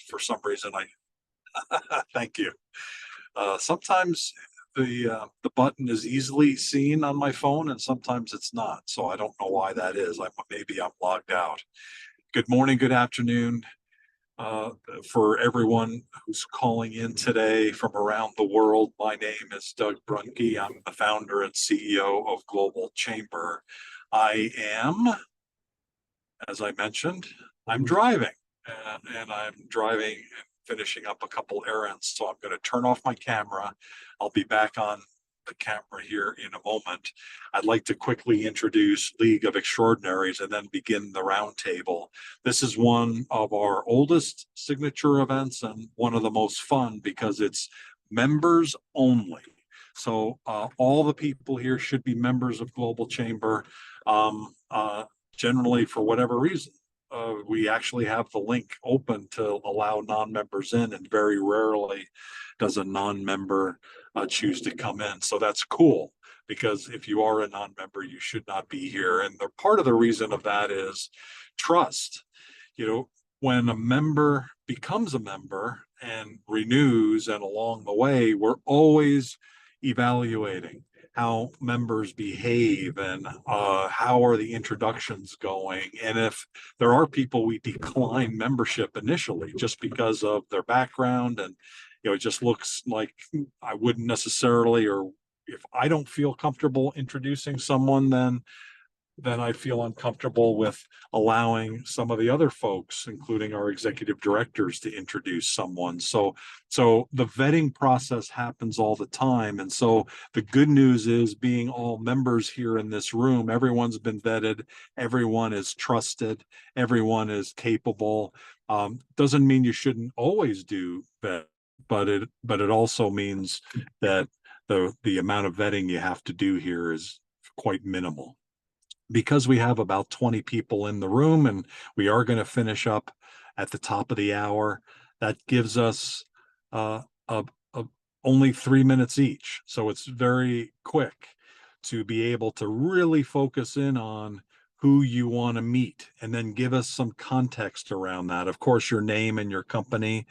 for some reason thank you. Sometimes the button is easily seen on my phone, and sometimes it's not. So I don't know why that is. Maybe I'm logged out. Good morning, good afternoon, uh, for everyone who's calling in today from around the world. My name is Doug Brunke. I'm the founder and CEO of Global Chamber. I am, as I mentioned, I'm driving, and I'm driving and finishing up a couple errands. So I'm going to turn off my camera. I'll be back on the camera here in a moment. I'd like to quickly introduce League of Extraordinaries and then begin the roundtable. This is one of our oldest signature events and one of the most fun because it's members only. So all the people here should be members of Global Chamber. Um, uh, Generally, for whatever reason, we actually have the link open to allow non-members in, and very rarely does a non-member choose to come in. So that's cool, because if you are a non-member, you should not be here. And the part of the reason of that is trust. You know, when a member becomes a member and renews, and along the way, we're always evaluating how members behave and how are the introductions going. And if there are people we decline membership initially just because of their background, and it just looks like I wouldn't necessarily, or if I don't feel comfortable introducing someone, then I feel uncomfortable with allowing some of the other folks, including our executive directors, to introduce someone. So the vetting process happens all the time. And so the good news is, being all members here in this room, everyone's been vetted, everyone is trusted, everyone is capable. Doesn't mean you shouldn't always do vet, but it also means that the amount of vetting you have to do here is quite minimal. Because we have about 20 people in the room and we are going to finish up at the top of the hour, that gives us uh, a, only 3 minutes each. So it's very quick to be able to really focus in on who you want to meet, and then give us some context around that. Of course, your name and your company.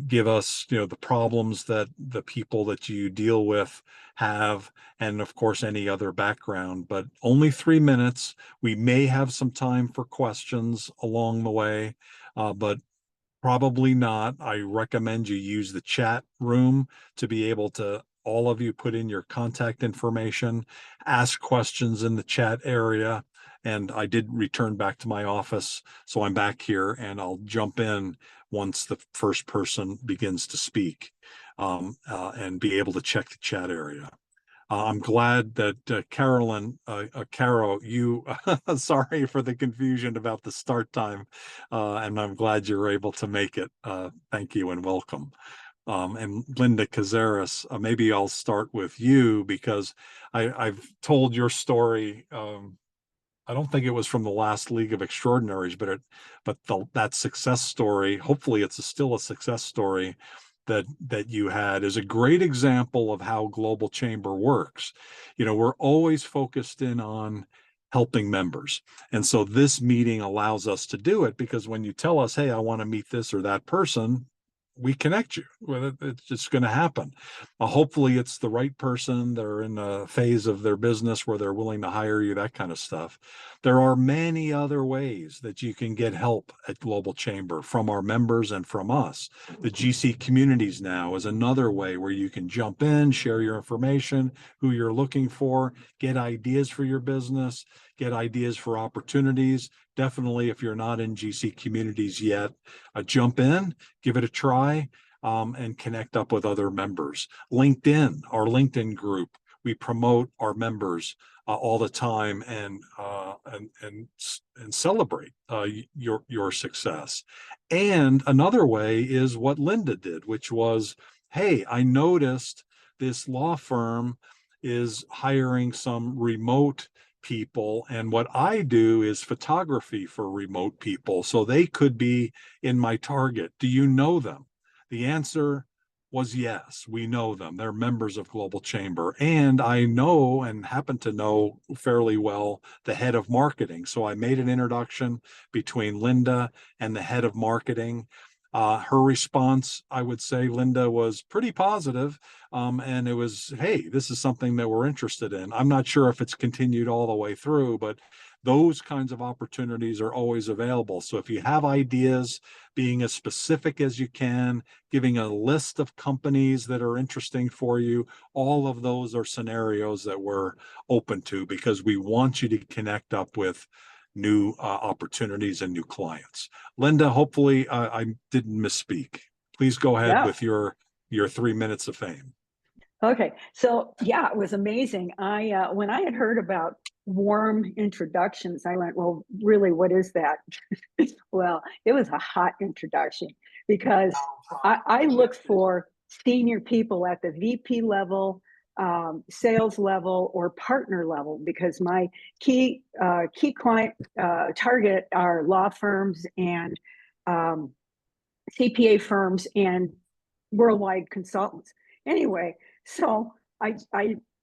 Give us, the problems that the people that you deal with have, and of course, any other background. But only 3 minutes. We may have some time for questions along the way, but probably not. I recommend you use the chat room to be able to, all of you, put in your contact information, ask questions in the chat area. And I did return back to my office, so I'm back here, and I'll jump in once the first person begins to speak, and be able to check the chat area. I'm glad that Caro, you, sorry for the confusion about the start time, and I'm glad you're able to make it. Thank you and welcome. And Linda Cazares, maybe I'll start with you, because I've told your story. I don't think it was from the last League of Extraordinaries, but that success story, hopefully it's still a success story, that you had, is a great example of how Global Chamber works. We're always focused in on helping members. And so this meeting allows us to do it, because when you tell us, hey, I want to meet this or that person, we connect you with it. It's just going to happen. Hopefully it's the right person. They're in a phase of their business where they're willing to hire you, that kind of stuff. There are many other ways that you can get help at Global Chamber from our members and from us. The GC Communities now is another way where you can jump in, share your information, who you're looking for, get ideas for your business, get ideas for opportunities. Definitely, if you're not in GC Communities yet, jump in, give it a try, and connect up with other members. LinkedIn, our LinkedIn group, we promote our members all the time, and celebrate your success. And another way is what Linda did, which was, hey, I noticed this law firm is hiring some remote people, and what I do is photography for remote people, so they could be in my target. Do you know them? The answer was yes, we know them. They're members of Global Chamber, and I know and happen to know fairly well the head of marketing. So I made an introduction between Linda and the head of marketing. Her response, I would say, Linda, was pretty positive, and it was, hey, this is something that we're interested in. I'm not sure if it's continued all the way through, but those kinds of opportunities are always available. So if you have ideas, being as specific as you can, giving a list of companies that are interesting for you, all of those are scenarios that we're open to, because we want you to connect up with new opportunities and new clients. Linda, hopefully I didn't misspeak. Please go ahead No. with your 3 minutes of fame. Okay. So yeah, it was amazing. When I had heard about warm introductions, I went, well, really, what is that? Well, it was a hot introduction because I look for senior people at the VP level, sales level, or partner level, because my key client target are law firms and um, CPA firms and worldwide consultants. Anyway, so I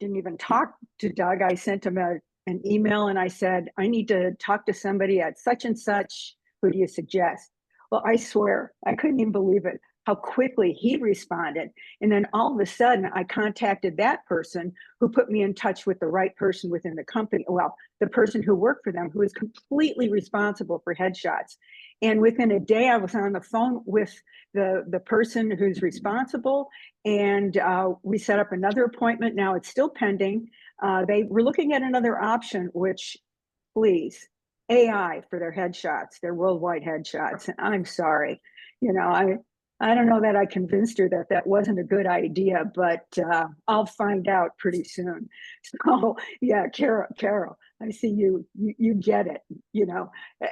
didn't even talk to Doug. I sent him an email and I said, I need to talk to somebody at such and such. Who do you suggest? Well, I swear, I couldn't even believe it, how quickly he responded. And then all of a sudden, I contacted that person who put me in touch with the right person within the company. Well, the person who worked for them, who is completely responsible for headshots. And within a day, I was on the phone with the person who's responsible, and we set up another appointment. Now it's still pending. They were looking at another option, which, please, AI for their headshots, their worldwide headshots. I'm sorry, I don't know that I convinced her that that wasn't a good idea, but I'll find out pretty soon. So yeah, Carol, I see you get it.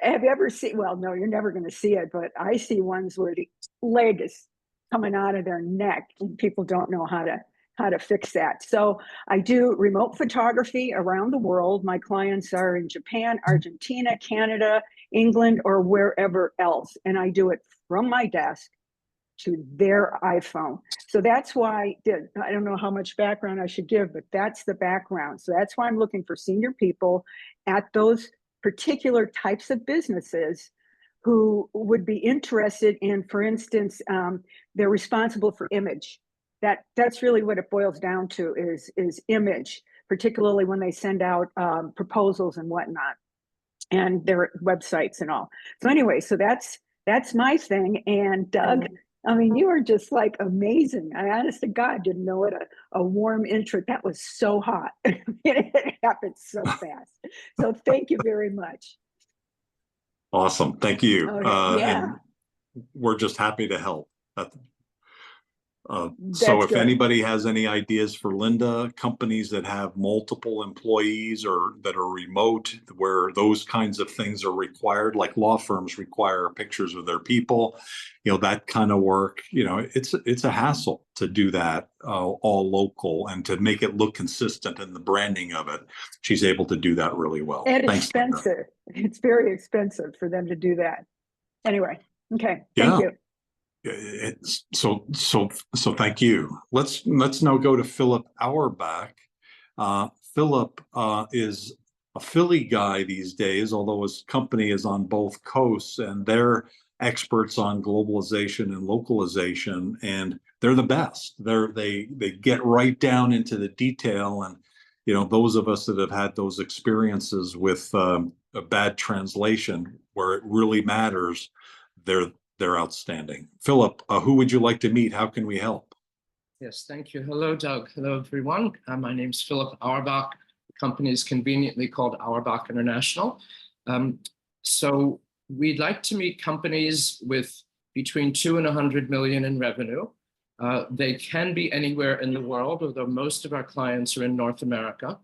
Have you ever seen? Well, no, you're never going to see it, but I see ones where the leg is coming out of their neck, and people don't know how to fix that. So I do remote photography around the world. My clients are in Japan, Argentina, Canada, England, or wherever else, and I do it from my desk to their iPhone. So that's why I don't know how much background I should give, but that's the background. So that's why I'm looking for senior people at those particular types of businesses who would be interested in, for instance, they're responsible for image. That's really what it boils down to is image, particularly when they send out proposals and whatnot, and their websites and all. So anyway, so that's my thing. And Doug, I mean, you are just like amazing. I honest to God didn't know it. A warm intro. That was so hot. It happened so fast. So thank you very much. Awesome. Thank you. Okay. Yeah. And we're just happy to help. So That's if good. anybody has any ideas for Linda, companies that have multiple employees or that are remote, where those kinds of things are required, like law firms require pictures of their people, that kind of work, it's a hassle to do that all local and to make it look consistent in the branding of it. She's able to do that really well. And Thanks, Linda. expensive. It's very expensive for them to do that. Anyway, okay. Yeah. Thank you. So thank you. Let's now go to Philip Auerbach. Philip is a Philly guy these days, although his company is on both coasts, and they're experts on globalization and localization, and they're the best. They get right down into the detail, and those of us that have had those experiences with a bad translation where it really matters, they're outstanding. Philip, who would you like to meet? How can we help? Yes, thank you. Hello, Doug. Hello, everyone. My name is Philip Auerbach. The company is conveniently called Auerbach International. So we'd like to meet companies with between 2 and 100 million in revenue. They can be anywhere in the world, although most of our clients are in North America.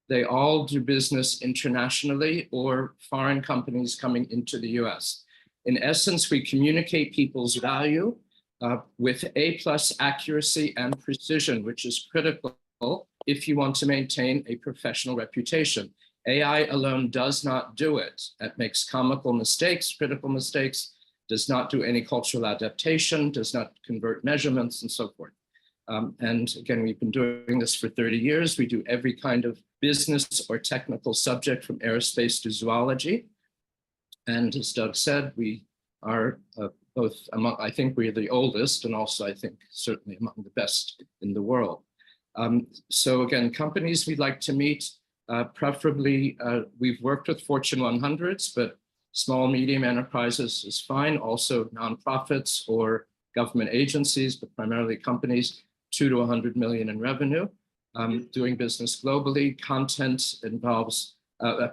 They all do business internationally or foreign companies coming into the US. In essence, we communicate people's value with A+ accuracy and precision, which is critical if you want to maintain a professional reputation. AI alone does not do it. It makes comical mistakes, critical mistakes, does not do any cultural adaptation, does not convert measurements, and so forth. And again, we've been doing this for 30 years. We do every kind of business or technical subject from aerospace to zoology. And as Doug said, we are both among, I think we're the oldest, and also I think certainly among the best in the world. So again, companies we'd like to meet, preferably, we've worked with Fortune 100s, but small, medium enterprises is fine. Also nonprofits or government agencies, but primarily companies, 2 to 100 million in revenue. Doing business globally. Content involves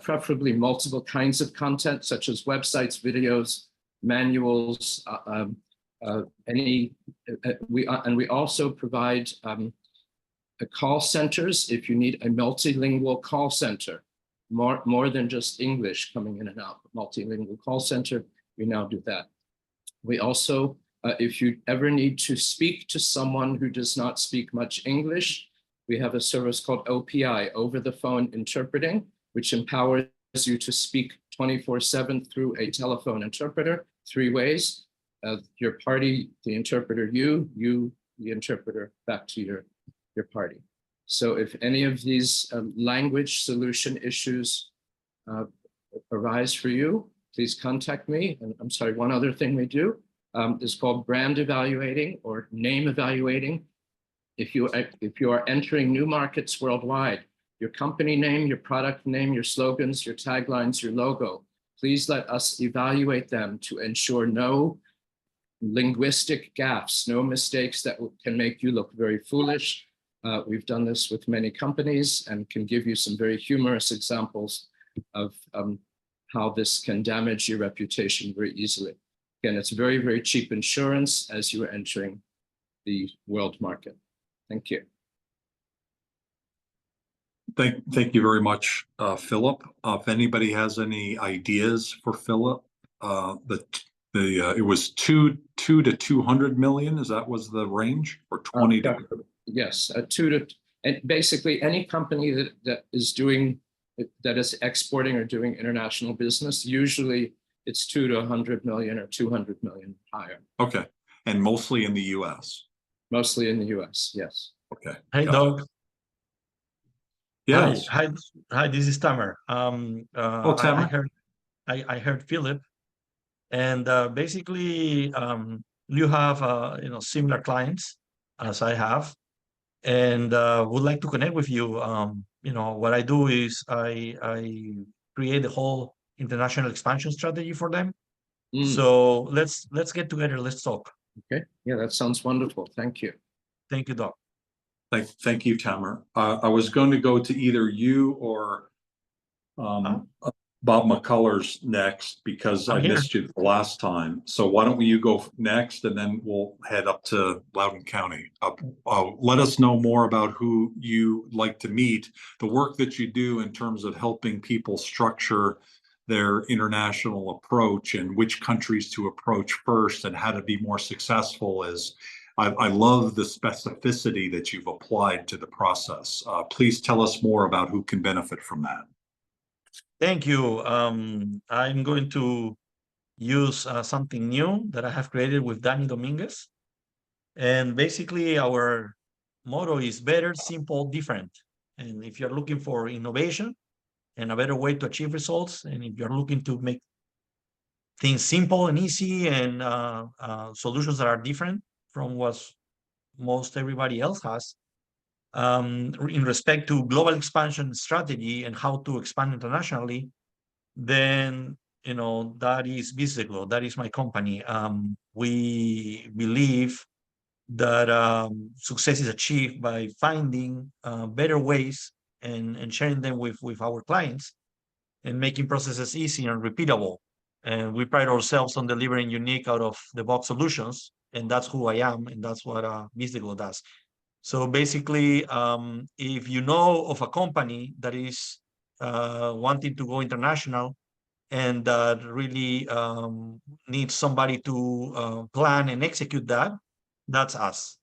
preferably multiple kinds of content, such as websites, videos, manuals, we also provide call centers if you need a multilingual call center, more than just English coming in and out. Multilingual call center, we now do that. We also, if you ever need to speak to someone who does not speak much English, we have a service called OPI, over the phone interpreting, which empowers you to speak 24/7 through a telephone interpreter, 3 ways. Your party, the interpreter, you, the interpreter, back to your party. So if any of these language solution issues arise for you, please contact me. And I'm sorry, one other thing we do is called brand evaluating or name evaluating. If you are entering new markets worldwide, your company name, your product name, your slogans, your taglines, your logo, please let us evaluate them to ensure no linguistic gaffes, no mistakes that can make you look very foolish. We've done this with many companies and can give you some very humorous examples of how this can damage your reputation very easily. Again, it's very, very cheap insurance as you are entering the world market. Thank you. Thank you very much, Philip. If anybody has any ideas for Philip, it was 2 to 200 million. Is that was the range, or 20 to? Yes, 2 to, and basically any company that is exporting or doing international business, usually it's 2 to 100 million or 200 million higher. Okay, and mostly in the U.S. Mostly in the U.S. Yes. Okay. Hey, Doug. Yes. Hi. This is Tamer. Tamer. I heard Philip, and basically, you have similar clients as I have, and would like to connect with you. What I do is I create the whole international expansion strategy for them. So let's get together. Let's talk. Okay. Yeah, that sounds wonderful. Thank you. Thank you, Doc. Thank you, Tamer. I was going to go to either you or Bob McCullers next, because I missed you the last time. So why don't you go next, and then we'll head up to Loudoun County. Let us know more about who you like to meet, the work that you do in terms of helping people structure their international approach and which countries to approach first and how to be more successful. I love the specificity that you've applied to the process. Please tell us more about who can benefit from that. Thank you. I'm going to use something new that I have created with Danny Dominguez. And basically, our motto is better, simple, different. And if you're looking for innovation and a better way to achieve results, and if you're looking to make things simple and easy and solutions that are different from what most everybody else has, in respect to global expansion strategy and how to expand internationally, then that is Viseglo. That is my company. We believe that success is achieved by finding better ways and sharing them with our clients and making processes easy and repeatable. And we pride ourselves on delivering unique out-of-the-box solutions, and that's who I am, and that's what Viseglo does. So basically, if you know of a company that is wanting to go international and that really needs somebody to plan and execute that, that's us.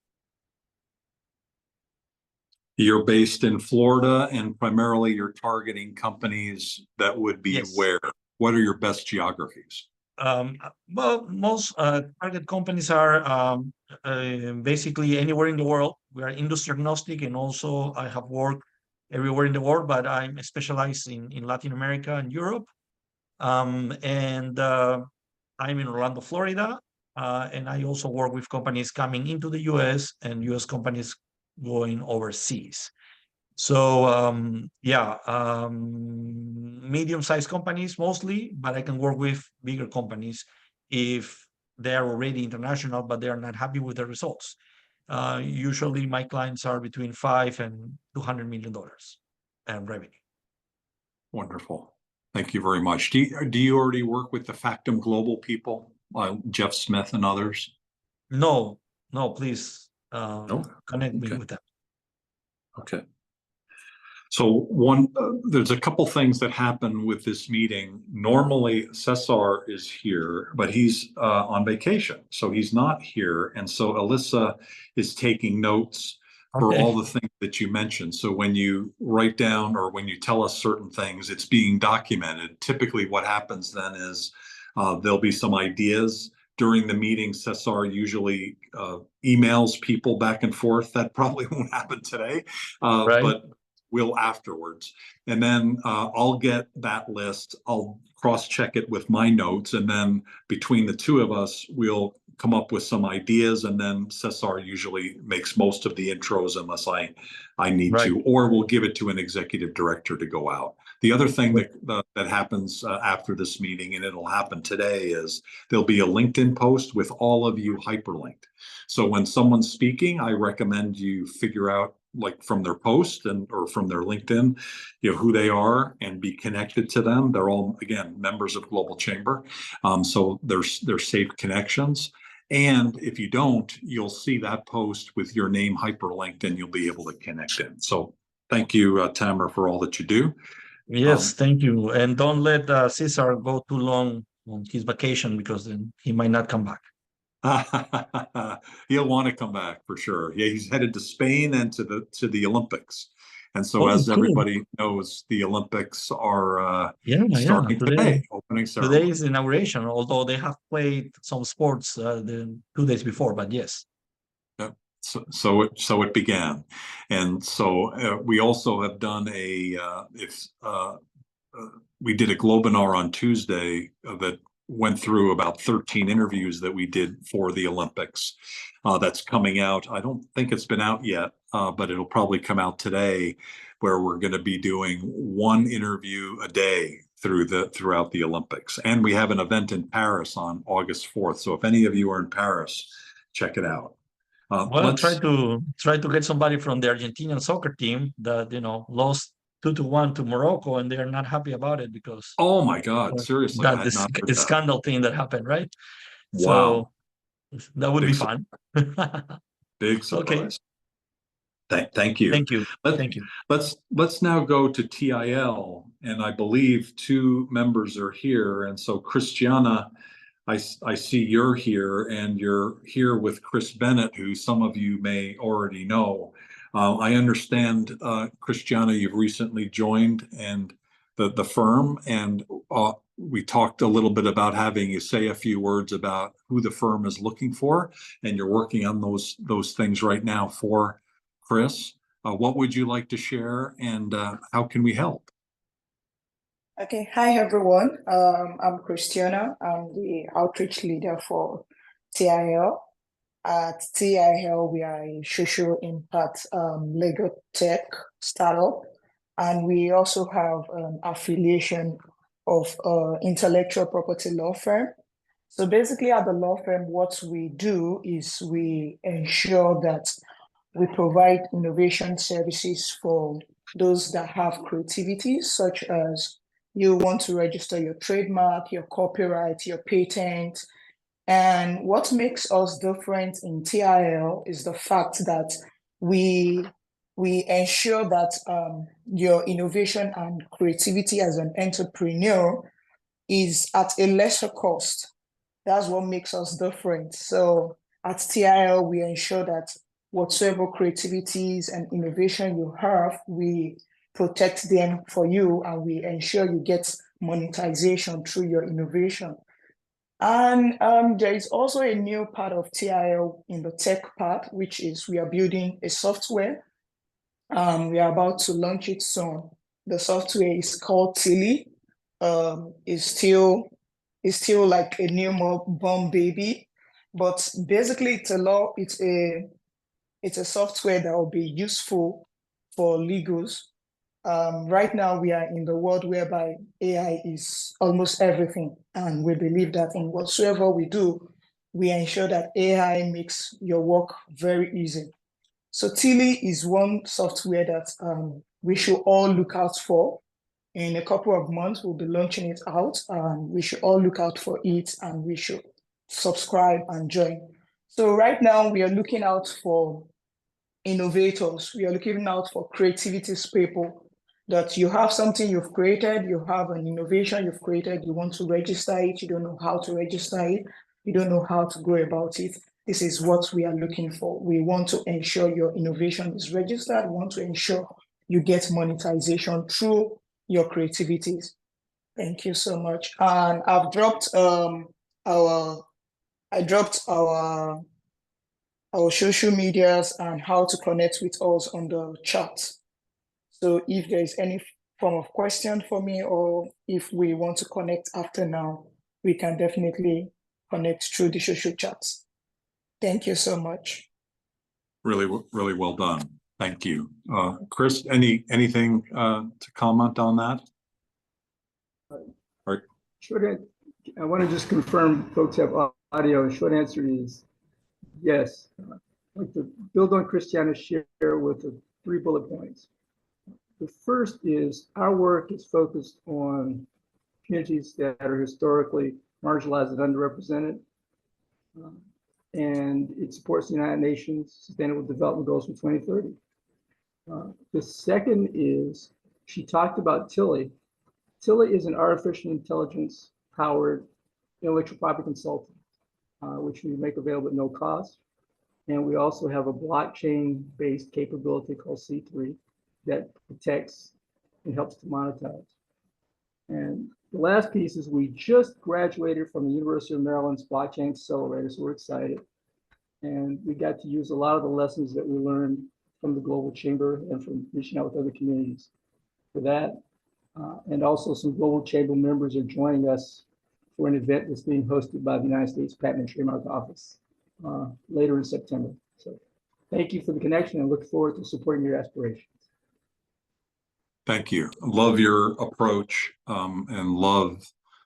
You're based in Florida, and primarily you're targeting companies that would be where? What are your best geographies? Well, most target companies are basically anywhere in the world. We are industry agnostic, and also I have worked everywhere in the world, but I'm specialized in Latin America and Europe. I'm in Orlando, Florida. and I also work with companies coming into the US and US companies going overseas. So medium-sized companies mostly, but I can work with bigger companies if they are already international, but they are not happy with the results. Usually my clients are between $5 and $200 million in revenue. Wonderful. Thank you very much. Do you already work with the Factum Global people, Jeff Smith and others? No, please No? connect me Okay. with them. Okay. So there's a couple things that happen with this meeting. Normally, Cesar is here, but he's on vacation, so he's not here. And so Alyssa is taking notes for Okay. all the things that you mentioned. So when you write down or when you tell us certain things, it's being documented. Typically, what happens then is there'll be some ideas during the meeting. Cesar usually emails people back and forth. That probably won't happen today, Right. but will afterwards. And then I'll get that list. I'll cross-check it with my notes. And then between the two of us, we'll come up with some ideas. And then Cesar usually makes most of the intros unless I need Right. to, or we'll give it to an executive director to go out. The other thing that happens after this meeting, and it'll happen today, is there'll be a LinkedIn post with all of you hyperlinked. So when someone's speaking, I recommend you figure out, like, from their post or from their LinkedIn, who they are and be connected to them. They're all, again, members of Global Chamber. So they're safe connections. And if you don't, you'll see that post with your name hyperlinked and you'll be able to connect in. So thank you, Tamara, for all that you do. Yes, thank you. And don't let Cesar go too long on his vacation, because then he might not come back. He'll want to come back for sure. Yeah, he's headed to Spain and to the Olympics. And so, as cool. everybody knows, the Olympics are starting Today. opening ceremony. Today is inauguration, although they have played some sports the 2 days before, but yes. Yep. So it began. And so we also have done we did a Globinar on Tuesday that went through about 13 interviews that we did for the Olympics. That's coming out. I don't think it's been out yet, but it'll probably come out today, where we're going to be doing one interview a day throughout the Olympics. And we have an event in Paris on August 4th. So if any of you are in Paris, check it out. Well, try to get somebody from the Argentinian soccer team that lost 2-1 to Morocco, and they're not happy about it because oh my God, seriously, I that had not heard that. scandal thing that happened, right? Wow. So that would be fun. Big surprise. Okay. Thank you. Thank you. Thank you. Let's now go to TIL, and I believe two members are here. And so, Christiana, I see you're here, and you're here with Chris Bennett, who some of you may already know. I understand, Christiana, you've recently joined the firm, and we talked a little bit about having you say a few words about who the firm is looking for, and you're working on those things right now for Chris. What would you like to share, and how can we help? Okay, hi everyone. I'm Christiana. I'm the outreach leader for TIL. At TIL, we are a social impact legal tech startup, and we also have an affiliation of intellectual property law firm. So basically, at the law firm, what we do is we ensure that we provide innovation services for those that have creativity, such as you want to register your trademark, your copyright, your patent. And what makes us different in TIL is the fact that we ensure that your innovation and creativity as an entrepreneur is at a lesser cost. That's what makes us different. So at TIL, we ensure that whatsoever creativities and innovation you have, we protect them for you, and we ensure you get monetization through your innovation. And there is also a new part of TIL in the tech part, which is we are building a software. We are about to launch it soon. The software is called Tilly. It's still like a newborn baby. But basically, it's a software that will be useful for legals. Right now, we are in the world whereby AI is almost everything, and we believe that in whatsoever we do, we ensure that AI makes your work very easy. So Tilly is one software that we should all look out for. In a couple of months, we'll be launching it out, and we should all look out for it, and we should subscribe and join. So right now, we are looking out for innovators. We are looking out for creativity people, that you have something you've created, you have an innovation you've created, you want to register it, you don't know how to register it, you don't know how to go about it. This is what we are looking for. We want to ensure your innovation is registered. We want to ensure you get monetization through your creativities. Thank you so much. And I've dropped our social medias and how to connect with us on the chat. So if there is any form of question for me, or if we want to connect after now, we can definitely connect through the social chats. Thank you so much. Really, really well done. Thank you. Chris, anything to comment on that? Short, I want to just confirm folks have audio. Short answer is yes. I'd like to build on Christiana's share with the 3 bullet points. The first is our work is focused on communities that are historically marginalized and underrepresented. And it supports the United Nations Sustainable Development Goals for 2030. The second is, she talked about Tilly. Tilly is an artificial intelligence powered intellectual property consultant, which we make available at no cost. And we also have a blockchain-based capability called C3 that protects and helps to monetize. And the last piece is we just graduated from the University of Maryland's Blockchain Accelerator, so we're excited. And we got to use a lot of the lessons that we learned from the Global Chamber and from reaching out with other communities for that. And also some Global Chamber members are joining us for an event that's being hosted by the United States Patent and Trademark Office later in September. So thank you for the connection and look forward to supporting your aspirations. Thank you. Love your approach and love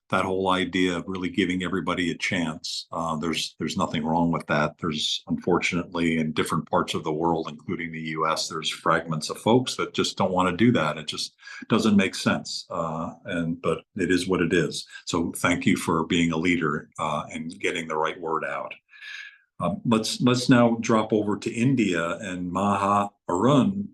that whole idea of really giving everybody a chance. There's nothing wrong with that. There's unfortunately in different parts of the world, including the US, there's fragments of folks that just don't want to do that. It just doesn't make sense. But it is what it is. So thank you for being a leader and getting the right word out. Let's now drop over to India and Maha Arun.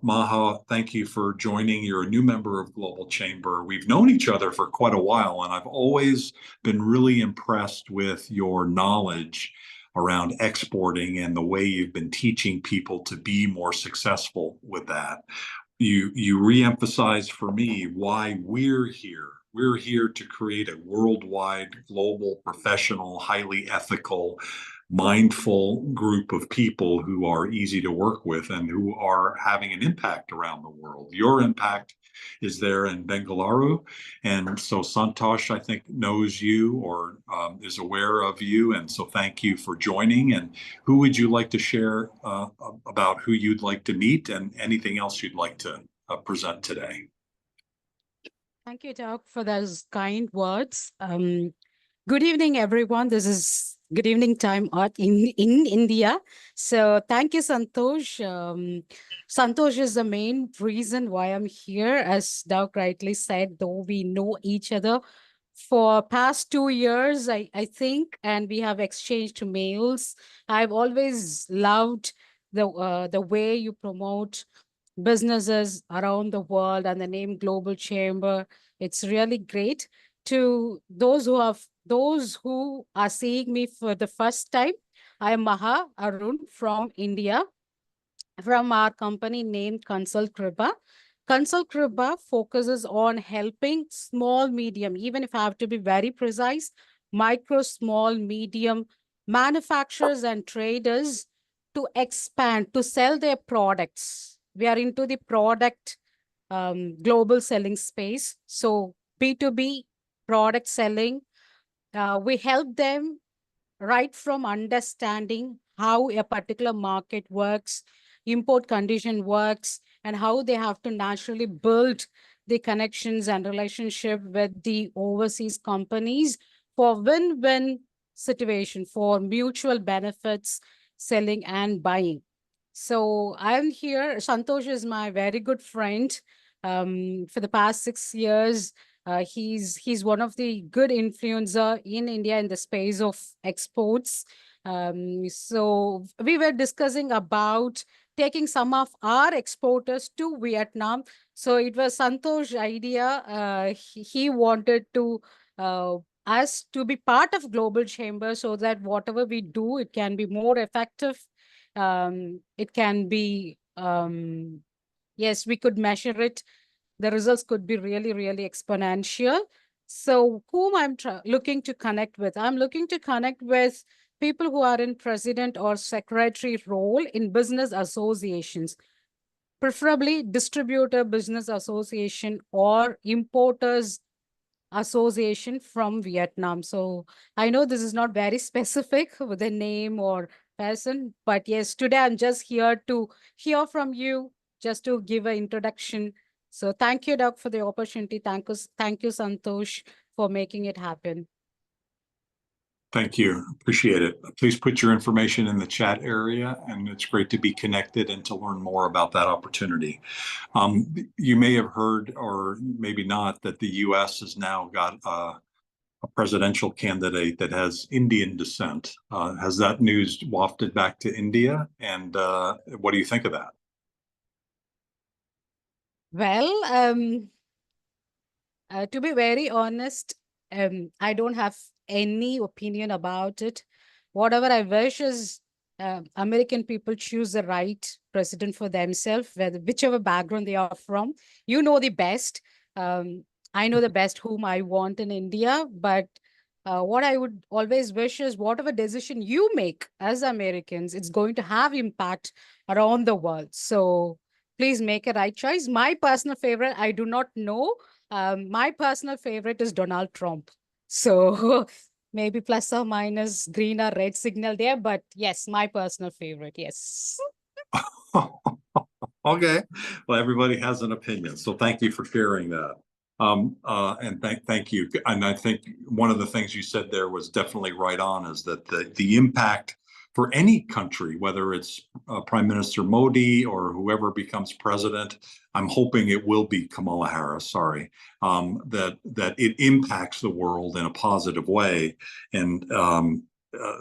Maha, thank you for joining. You're a new member of Global Chamber. We've known each other for quite a while, and I've always been really impressed with your knowledge around exporting and the way you've been teaching people to be more successful with that. You re-emphasize for me why we're here. We're here to create a worldwide, global, professional, highly ethical, mindful group of people who are easy to work with and who are having an impact around the world. Your impact is there in Bengaluru. And so Santosh, I think, knows you or is aware of you. And so thank you for joining. And who would you like to share about who you'd like to meet and anything else you'd like to present today? Thank you, Doug, for those kind words. Good evening, everyone. This is good evening time in India. So thank you, Santosh. Santosh is the main reason why I'm here. As Doug rightly said, though we know each other for past 2 years, I think, and we have exchanged mails. I've always loved the way you promote businesses around the world and the name Global Chamber. It's really great. To those who are seeing me for the first time, I am Maha Arun from India, from our company named Consult Kriba. Consult Kriba focuses on helping small, medium, even if I have to be very precise, micro, small, medium manufacturers and traders to expand, to sell their products. We are into the product global selling space. So B2B product selling, we help them right from understanding how a particular market works, import condition works, and how they have to naturally build the connections and relationship with the overseas companies for win-win situation, for mutual benefits, selling and buying. So I'm here. Santosh is my very good friend. For the past 6 years, he's one of the good influencer in India in the space of exports. So we were discussing about taking some of our exporters to Vietnam. So it was Santosh's idea. He wanted to us to be part of Global Chamber so that whatever we do, it can be more effective. It can be, yes, we could measure it. The results could be really, really exponential. So whom I'm looking to connect with? I'm looking to connect with people who are in president or secretary role in business associations, preferably distributor business association or importers association from Vietnam. So I know this is not very specific with a name or person, but yes, today I'm just here to hear from you, just to give an introduction. So thank you, Doug, for the opportunity. Thank you, Santosh, for making it happen. Thank you. Appreciate it. Please put your information in the chat area, and it's great to be connected and to learn more about that opportunity. You may have heard, or maybe not, that the U.S. has now got a presidential candidate that has Indian descent. Has that news wafted back to India? And what do you think of that? Well, to be very honest, I don't have any opinion about it. Whatever I wish is American people choose the right president for themselves, whichever background they are from. You know the best. I know the best whom I want in India, but what I would always wish is whatever decision you make as Americans, it's going to have impact around the world. So please make a right choice. My personal favorite, I do not know. My personal favorite is Donald Trump. So maybe plus or minus green or red signal there, but yes, my personal favorite, yes. Okay. Well, everybody has an opinion, so thank you for sharing that. And thank you. And I think one of the things you said there was definitely right on, is that the impact for any country, whether it's Prime Minister Modi or whoever becomes president, I'm hoping it will be Kamala Harris, sorry, that it impacts the world in a positive way. And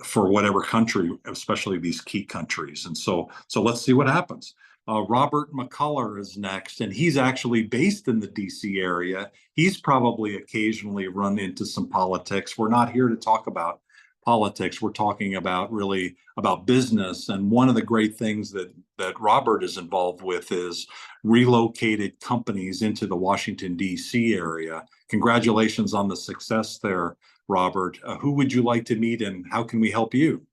for whatever country, especially these key countries. And so let's see what happens. Robert McCullough is next, and he's actually based in the DC area. He's probably occasionally run into some politics. We're not here to talk about politics. We're talking about really about business. And one of the great things that Robert is involved with is relocated companies into the Washington, DC area. Congratulations on the success there, Robert. Who would you like to meet, and how can we help you?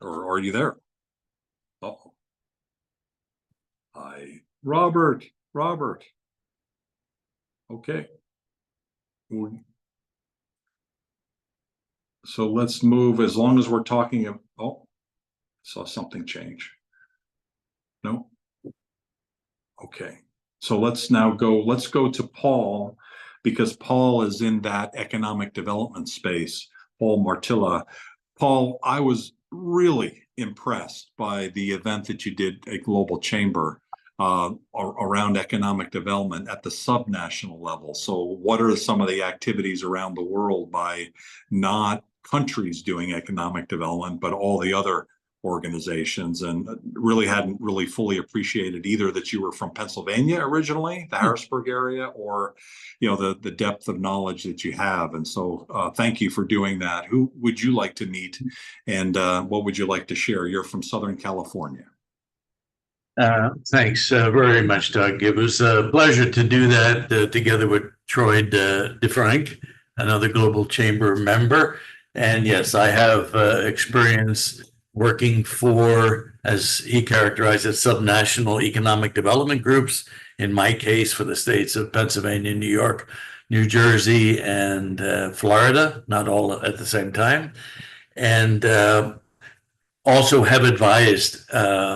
Or are you there? Uh-oh. Hi, Robert. Okay. So let's move, as long as we're talking of, oh, saw something change. No? Okay. So let's go to Paul, because Paul is in that economic development space, Paul Martilla. Paul, I was really impressed by the event that you did at Global Chamber around economic development at the subnational level. So what are some of the activities around the world by not countries doing economic development, but all the other organizations? And really hadn't really fully appreciated either that you were from Pennsylvania originally, the Harrisburg area, or the depth of knowledge that you have. And so thank you for doing that. Who would you like to meet, and what would you like to share? You're from Southern California. Thanks very much, Doug. It was a pleasure to do that together with Troy DeFrank, another Global Chamber member. And yes, I have experience working for, as he characterized it, subnational economic development groups, in my case for the states of Pennsylvania, New York, New Jersey and Florida, not all at the same time, and also have advised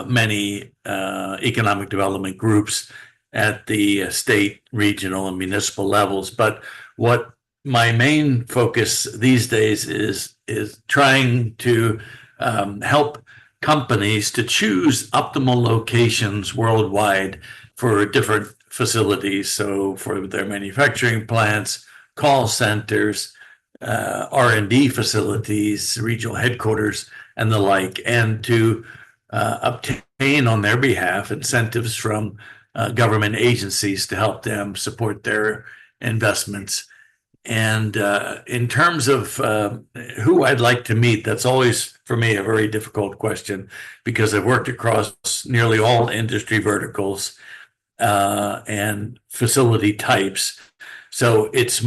many economic development groups at the state, regional, and municipal levels. But what my main focus these days is trying to help companies to choose optimal locations worldwide for different facilities. So for their manufacturing plants, call centers, R&D facilities, regional headquarters, and the like, and to obtain on their behalf incentives from government agencies to help them support their investments. And in terms of who I'd like to meet, that's always for me a very difficult question, because I've worked across nearly all industry verticals and facility types. So it's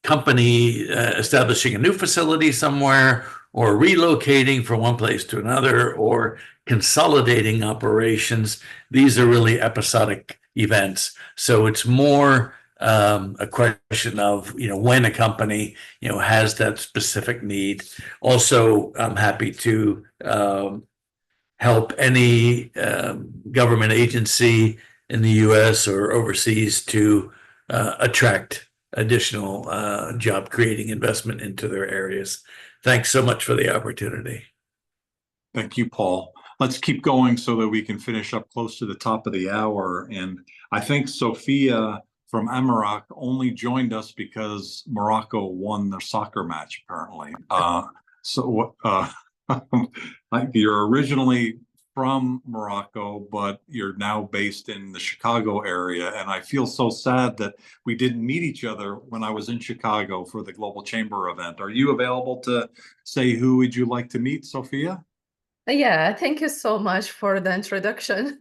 company establishing a new facility somewhere, or relocating from one place to another, or consolidating operations. These are really episodic events. So it's more a question of, when a company, has that specific need. Also, I'm happy to help any government agency in the US or overseas to attract additional job creating investment into their areas. Thanks so much for the opportunity. Thank you, Paul. Let's keep going so that we can finish up close to the top of the hour. And I think Sophia from Amaroq only joined us because Morocco won their soccer match, apparently. You're originally from Morocco, but you're now based in the Chicago area. And I feel so sad that we didn't meet each other when I was in Chicago for the Global Chamber event. Are you available to say who would you like to meet, Sophia? Yeah, thank you so much for the introduction.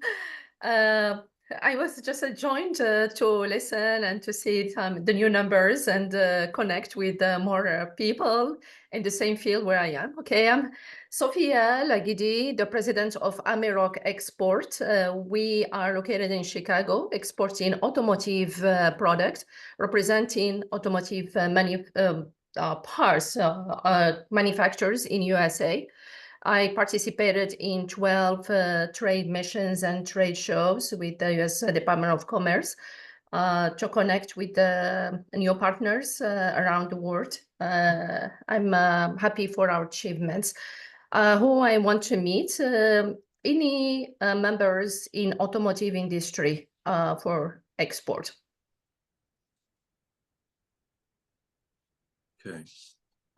I was just joined to listen and to see the new numbers and connect with more people in the same field where I am. Okay, I'm Sophia Lagidi, the president of Amaroq Export. We are located in Chicago, exporting automotive products, representing automotive parts manufacturers in USA. I participated in 12 trade missions and trade shows with the U.S. Department of Commerce to connect with new partners around the world. I'm happy for our achievements. Who I want to meet, any members in automotive industry for export. Okay.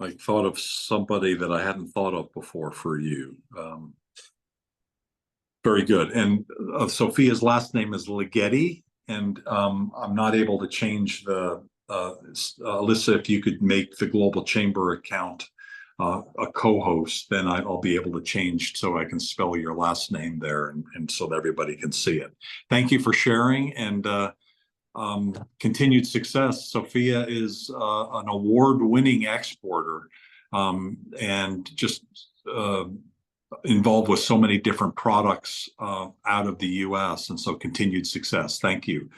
I thought of somebody that I hadn't thought of before for you. Very good. And Sophia's last name is Ligeti, and I'm not able to change the Alyssa, if you could make the Global Chamber account a co-host, then I'll be able to change so I can spell your last name there, and so that everybody can see it. Thank you for sharing, and continued success. Sophia is an award-winning exporter and just involved with so many different products out of the US, and so continued success. Thank you.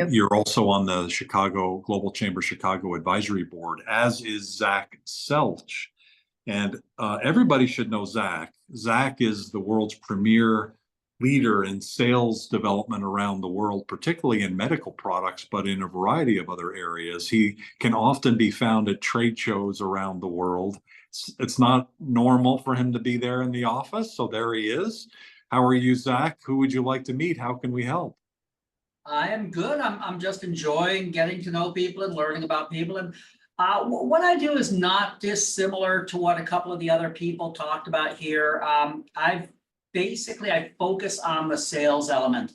You're also on the Chicago Global Chamber Chicago Advisory Board, as is Zach Selch. And everybody should know Zach. Zach is the world's premier leader in sales development around the world, particularly in medical products, but in a variety of other areas. He can often be found at trade shows around the world. It's not normal for him to be there in the office, so there he is. How are you, Zach? Who would you like to meet? How can we help? I am good. I'm just enjoying getting to know people and learning about people. And what I do is not dissimilar to what a couple of the other people talked about here. I focus on the sales element.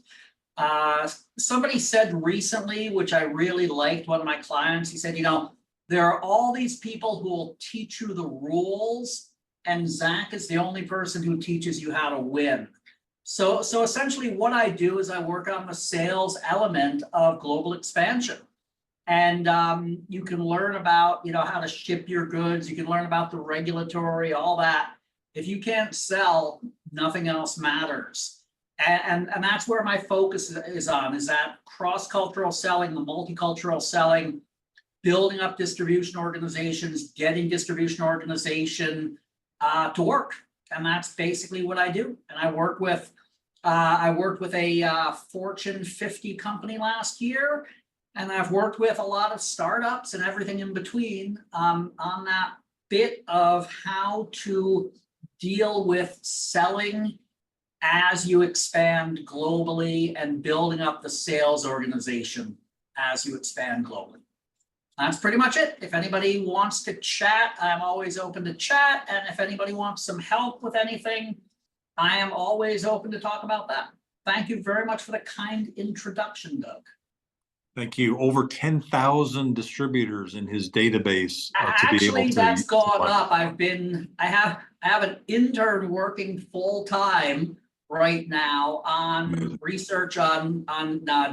Somebody said recently, which I really liked, one of my clients, he said, there are all these people who will teach you the rules, and Zach is the only person who teaches you how to win. So essentially what I do is I work on the sales element of global expansion. And you can learn about, how to ship your goods. You can learn about the regulatory, all that. If you can't sell, nothing else matters. And that's where my focus is on, is that cross-cultural selling, the multicultural selling, building up distribution organizations, getting distribution organization to work. And that's basically what I do. And I worked with a Fortune 50 company last year, and I've worked with a lot of startups and everything in between on that bit of how to deal with selling as you expand globally and building up the sales organization as you expand globally. That's pretty much it. If anybody wants to chat, I'm always open to chat. And if anybody wants some help with anything, I am always open to talk about that. Thank you very much for the kind introduction, Doug. Thank you. Over 10,000 distributors in his database to be able Actually, to. that's gone up. I have an intern working full time right now on research on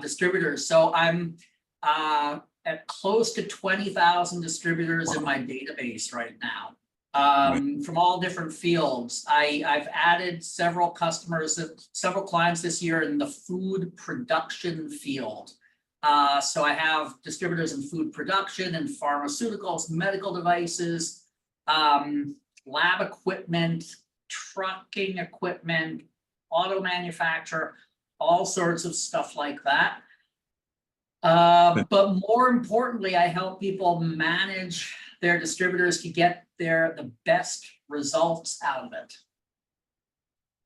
distributors. So I'm at close to 20,000 distributors in my database right now, from all different fields. I've added several clients this year in the food production field. So I have distributors in food production and pharmaceuticals, medical devices, lab equipment, trucking equipment, auto manufacturer, all sorts of stuff like that. But more importantly, I help people manage their distributors to get the best results out of it.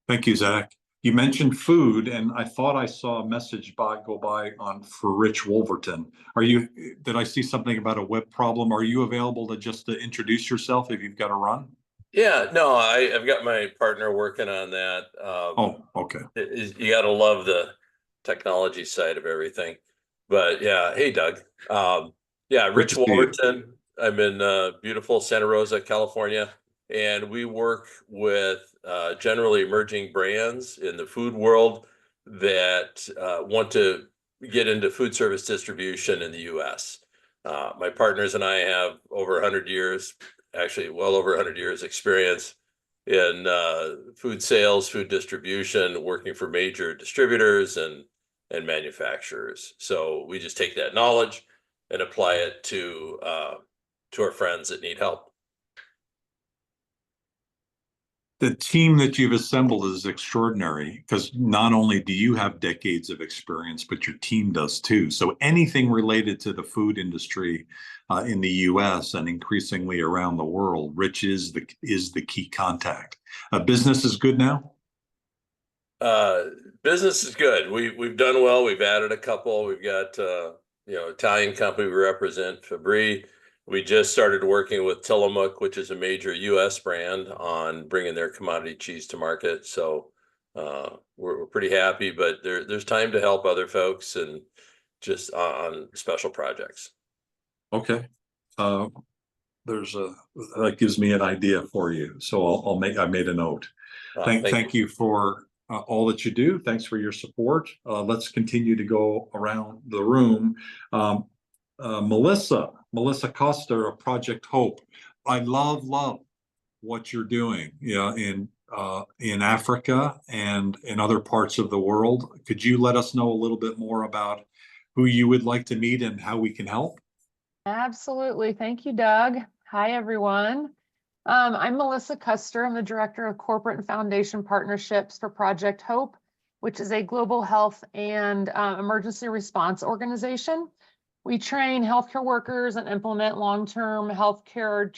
Thank you, Zach. You mentioned food, and I thought I saw a message go by for Rich Wolverton. Did I see something about a web problem? Are you available to introduce yourself if you've got to run? Yeah, no, I've got my partner working on that. Oh, okay. You got to love the technology side of everything. But yeah, hey, Doug. Yeah, Rich Wolverton. I'm in beautiful Santa Rosa, California, and we work with generally emerging brands in the food world that want to get into food service distribution in the U.S. My partners and I have over 100 years, actually well over 100 years experience in food sales, food distribution, working for major distributors and manufacturers. So we just take that knowledge and apply it to our friends that need help. The team that you've assembled is extraordinary, because not only do you have decades of experience, but your team does too. So anything related to the food industry in the U.S. and increasingly around the world, Rich is the key contact. Business is good now? Business is good. We've done well. We've added a couple. We've got Italian company we represent, Fabri. We just started working with Tillamook, which is a major U.S. brand, on bringing their commodity cheese to market. So we're pretty happy, but there's time to help other folks and just on special projects. Okay. That gives me an idea for you. So I made a note. Thank you for all that you do. Thanks for your support. Let's continue to go around the room. Melissa Costa of Project Hope. I love what you're doing, in Africa and in other parts of the world. Could you let us know a little bit more about who you would like to meet and how we can help? Absolutely. Thank you, Doug. Hi, everyone. I'm Melissa Custer. I'm the Director of Corporate and Foundation Partnerships for Project Hope, which is a global health and emergency response organization. We train healthcare workers and implement long-term healthcare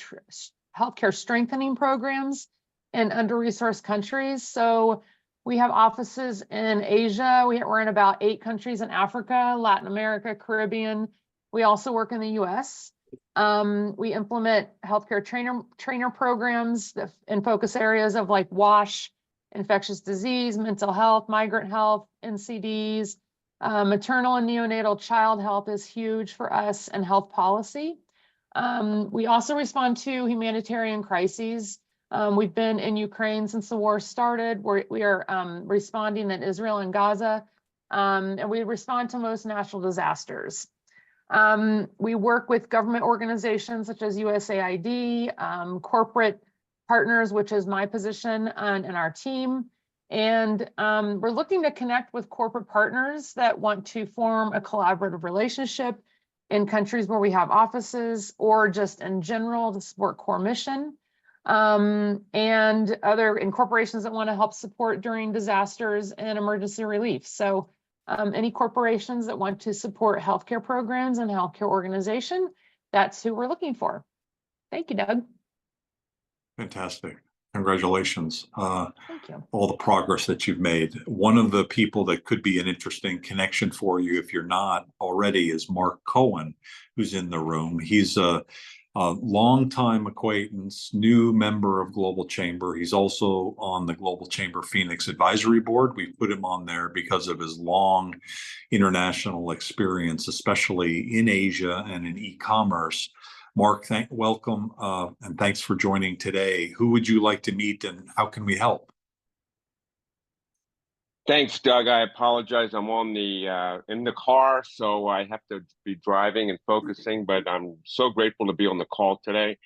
strengthening programs in under-resourced countries. So we have offices in Asia. We're in about 8 countries in Africa, Latin America, Caribbean. We also work in the US. We implement healthcare trainer programs in focus areas of like WASH, infectious disease, mental health, migrant health, NCDs. Maternal and neonatal child health is huge for us, and health policy. We also respond to humanitarian crises. We've been in Ukraine since the war started. We are responding in Israel and Gaza, and we respond to most natural disasters. We work with government organizations such as USAID, corporate partners, which is my position, and our team. And we're looking to connect with corporate partners that want to form a collaborative relationship in countries where we have offices, or just in general to support core mission, and other corporations that want to help support during disasters and emergency relief. So any corporations that want to support healthcare programs and healthcare organization, that's who we're looking for. Thank you, Doug. Fantastic. Congratulations. Thank you. All the progress that you've made. One of the people that could be an interesting connection for you, if you're not already, is Mark Cohen, who's in the room. He's a longtime acquaintance, new member of Global Chamber. He's also on the Global Chamber Phoenix Advisory Board. We put him on there because of his long international experience, especially in Asia and in e-commerce. Mark, welcome, and thanks for joining today. Who would you like to meet, and how can we help? Thanks, Doug. I apologize. I'm on the in the car, so I have to be driving and focusing, but I'm so grateful to be on the call today.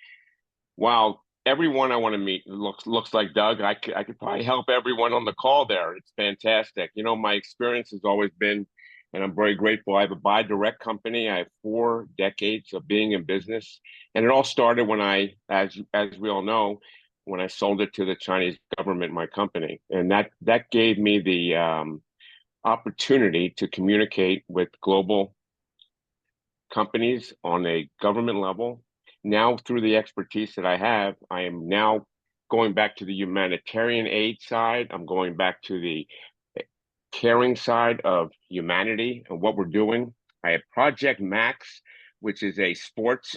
Wow, everyone I want to meet looks like Doug. I could probably help everyone on the call there. It's fantastic. You know, my experience has always been, and I'm very grateful. I have a buy direct company. I have 4 decades of being in business, and it all started when I, as we all know, when I sold it to the Chinese government, my company, and that gave me the opportunity to communicate with global companies on a government level. Now, through the expertise that I have, I am now going back to the humanitarian aid side. I'm going back to the caring side of humanity and what we're doing. I have Project Max, which is a sports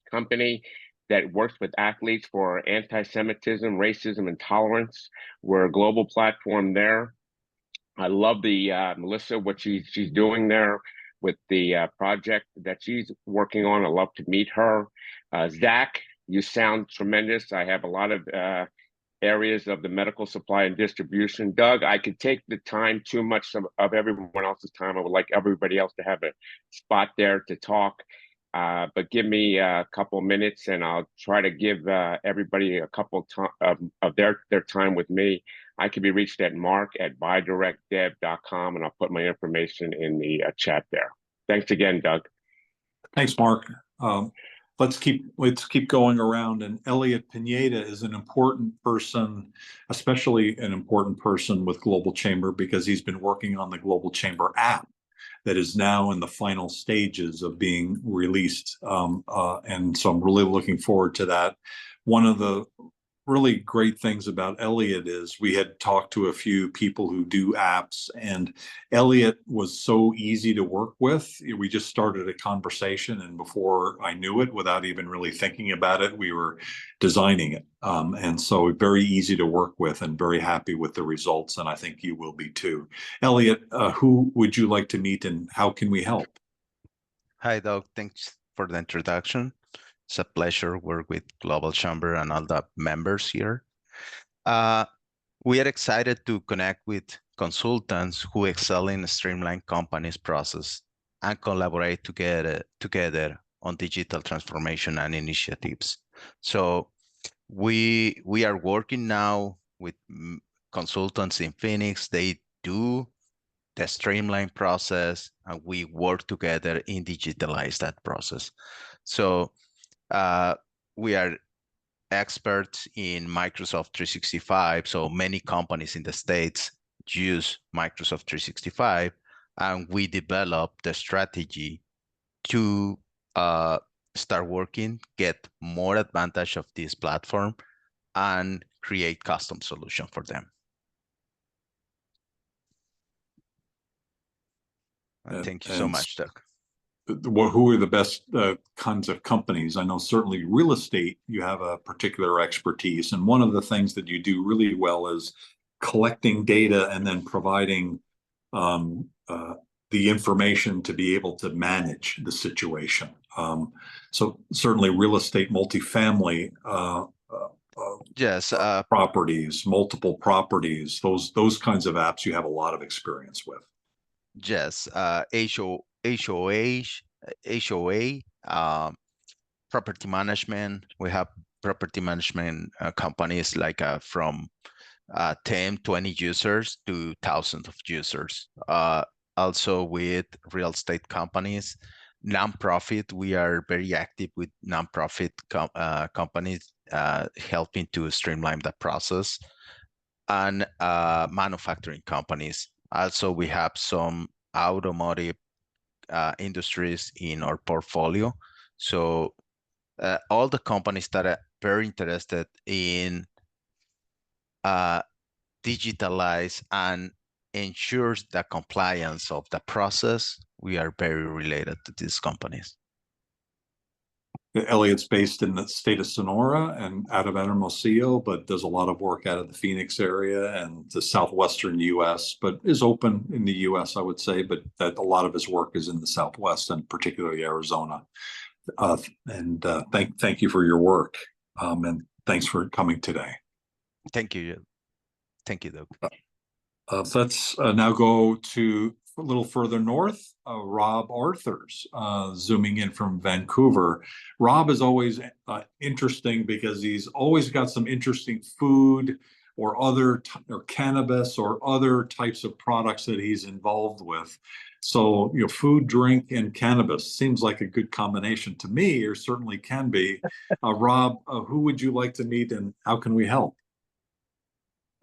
company that works with athletes for anti-Semitism, racism, and tolerance. We're a global platform there. I love the Melissa, what she's doing there with the project that she's working on. I love to meet her. Zach, you sound tremendous. I have a lot of areas of the medical supply and distribution. Doug, I could take the time, too much of everyone else's time. I would like everybody else to have a spot there to talk. But give me a couple of minutes and I'll try to give everybody a couple of their time with me. I can be reached at mark@buydirectdev.com, and I'll put my information in the chat there. Thanks again, Doug. Thanks, Mark. Let's keep going around. And Elliot Pineda is an important person, especially an important person with Global Chamber, because he's been working on the Global Chamber app that is now in the final stages of being released. And so I'm really looking forward to that. One of the really great things about Elliot is we had talked to a few people who do apps, and Elliot was so easy to work with. We just started a conversation, and before I knew it, without even really thinking about it, we were designing it. And so very easy to work with and very happy with the results, and I think you will be too. Elliot, who would you like to meet and how can we help? Hi, Doug. Thanks for the introduction. It's a pleasure to work with Global Chamber and all the members here. We are excited to connect with consultants who excel in streamline companies' process and collaborate together on digital transformation and initiatives. So we are working now with consultants in Phoenix. They do the streamline process, and we work together in digitalize that process. So we are experts in Microsoft 365. So many companies in the States use Microsoft 365, and we developed the strategy to start working, get more advantage of this platform, and create custom solution for them. Thank you so much, Doug. Who are the best kinds of companies? I know certainly real estate, you have a particular expertise. And one of the things that you do really well is collecting data and then providing the information to be able to manage the situation. So certainly real estate, multifamily, yes, properties, multiple properties, those kinds of apps you have a lot of experience with. Yes, HOA, property management. We have property management companies like from 10, 20 users to thousands of users. Also with real estate companies, nonprofit, we are very active with nonprofit companies helping to streamline the process, and manufacturing companies. Also, we have some automotive industries in our portfolio. So all the companies that are very interested in digitalize and ensures the compliance of the process, we are very related to these companies. Elliot's based in the state of Sonora and out of Hermosillo, but does a lot of work out of the Phoenix area and the southwestern U.S., but is open in the U.S., I would say, but that a lot of his work is in the Southwest and particularly Arizona. Thank you for your work, and thanks for coming today. Thank you. Thank you, Doug. So let's now go to a little further north, Rob Arthurs, zooming in from Vancouver. Rob is always interesting because he's always got some interesting food or or cannabis or other types of products that he's involved with. So, food, drink, and cannabis seems like a good combination to me, or certainly can be. Rob, who would you like to meet and how can we help?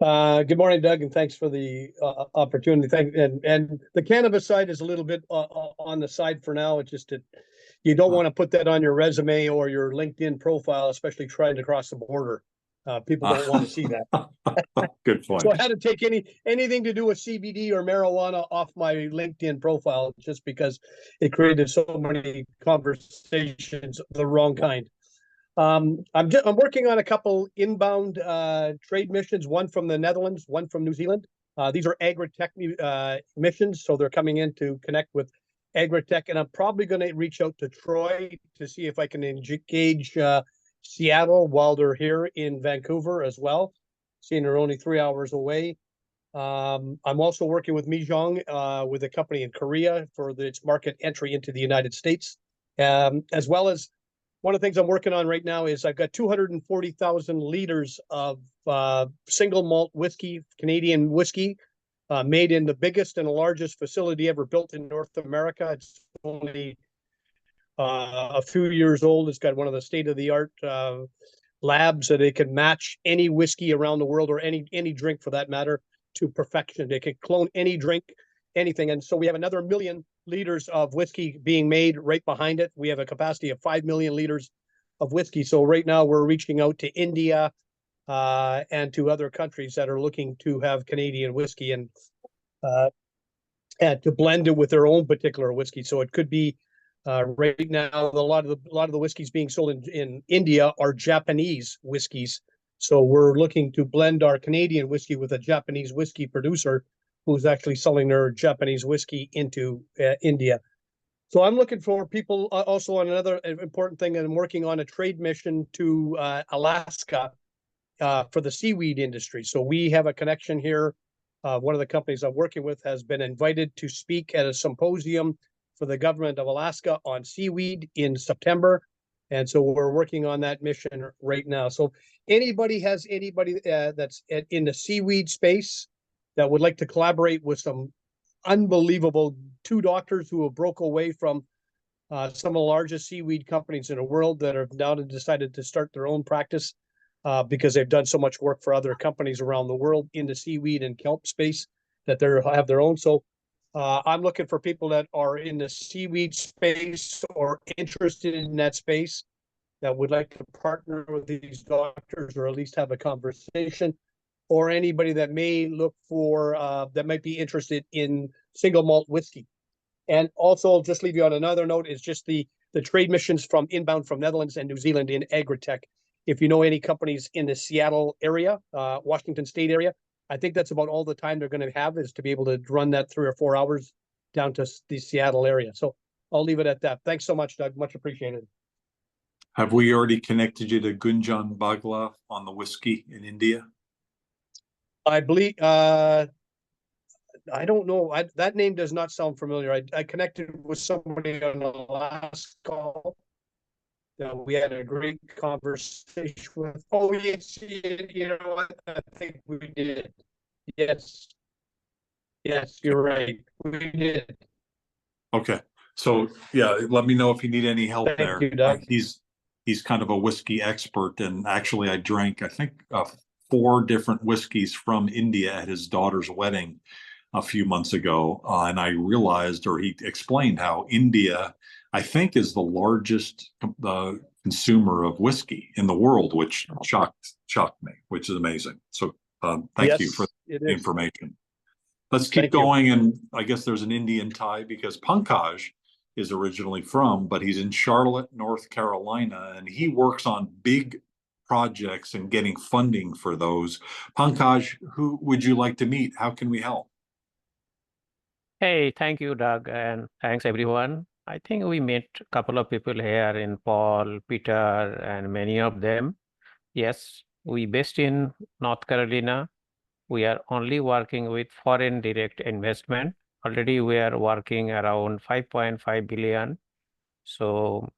Good morning, Doug, and thanks for the opportunity. And the cannabis side is a little bit on the side for now. It's just that you don't want to put that on your resume or your LinkedIn profile, especially trying to cross the border. People don't want to see that. Good point. So I had to take anything to do with CBD or marijuana off my LinkedIn profile just because it created so many conversations, the wrong kind. I'm working on a couple inbound trade missions, one from the Netherlands, one from New Zealand. These are agri-tech missions, so they're coming in to connect with agri-tech, and I'm probably going to reach out to Troy to see if I can engage Seattle while they're here in Vancouver as well, seeing they're only 3 hours away. I'm also working with Mijong with a company in Korea for its market entry into the United States, as well as one of the things I'm working on right now is I've got 240,000 liters of single malt whiskey, Canadian whiskey, made in the biggest and largest facility ever built in North America. It's only a few years old. It's got one of the state-of-the-art labs that it can match any whiskey around the world, or any drink for that matter, to perfection. They can clone any drink, anything. And so we have another 1 million liters of whiskey being made right behind it. We have a capacity of 5 million liters of whiskey. So right now we're reaching out to India and to other countries that are looking to have Canadian whiskey and to blend it with their own particular whiskey. So it could be right now a lot of the whiskeys being sold in India are Japanese whiskeys. So we're looking to blend our Canadian whiskey with a Japanese whiskey producer who's actually selling their Japanese whiskey into India. So I'm looking for people also on another important thing, and I'm working on a trade mission to Alaska for the seaweed industry. So we have a connection here. One of the companies I'm working with has been invited to speak at a symposium for the government of Alaska on seaweed in September. And so we're working on that mission right now. So anybody that's in the seaweed space that would like to collaborate with some unbelievable 2 doctors who have broke away from some of the largest seaweed companies in the world that have now decided to start their own practice because they've done so much work for other companies around the world in the seaweed and kelp space that they have their own. So I'm looking for people that are in the seaweed space or interested in that space that would like to partner with these doctors or at least have a conversation, or anybody that may look for that might be interested in single malt whiskey. And also, I'll just leave you on another note, is just the trade missions from inbound from Netherlands and New Zealand in agri-tech. If you know any companies in the Seattle area, Washington State area, I think that's about all the time they're going to have, is to be able to run that 3 or 4 hours down to the Seattle area. So I'll leave it at that. Thanks so much, Doug. Much appreciated. Have we already connected you to Gunjan Bagla on the whiskey in India? I believe, I don't know. That name does not sound familiar. I connected with somebody on the last call. We had a great conversation with. Oh, yes, you know what? I think we did. Yes, yes, you're right. We did. Okay, so yeah, let me know if you need any help Thank there. you, Doug. He's kind of a whiskey expert, and actually, I drank, I think, 4 different whiskeys from India at his daughter's wedding a few months ago, and I realized, or he explained how India, I think, is the largest consumer of whiskey in the world, which shocked me, which is amazing. So, thank you for Yes, it the is. information. Let's keep Thank you. going, and I guess there's an Indian tie because Pankaj is originally from, but he's in Charlotte, North Carolina, and he works on big projects and getting funding for those. Pankaj, who would you like to meet? How can we help? Hey, thank you, Doug, and thanks everyone. I think we met a couple of people here in Paul, Peter, and many of them. Yes, we based in North Carolina. We are only working with foreign direct investment. Already we are working around 5.5 billion. So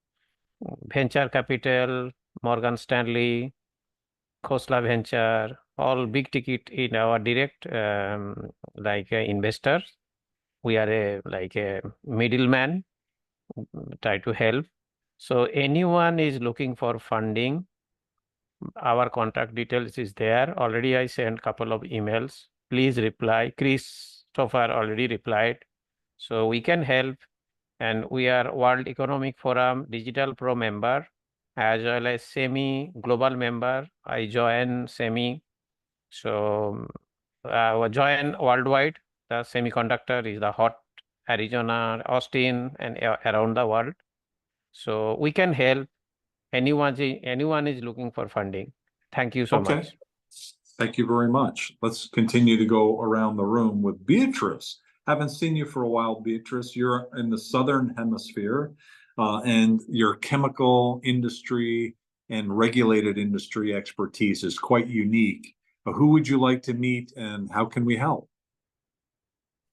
venture capital, Morgan Stanley, Khosla Venture, all big ticket in our direct investors. We are like a middleman, try to help. So anyone is looking for funding, our contact details is there. Already I sent couple of emails. Please reply. Christopher already replied. So we can help. And we are World Economic Forum Digital Pro member, as well as SEMI global member. I join SEMI. So join worldwide. The semiconductor is the hot Arizona, Austin, and around the world. So we can help. Anyone is looking for funding. Thank you so Okay. much. Thank you very much. Let's continue to go around the room with Beatrice. Haven't seen you for a while, Beatrice. You're in the Southern Hemisphere, and your chemical industry and regulated industry expertise is quite unique. Who would you like to meet, and how can we help?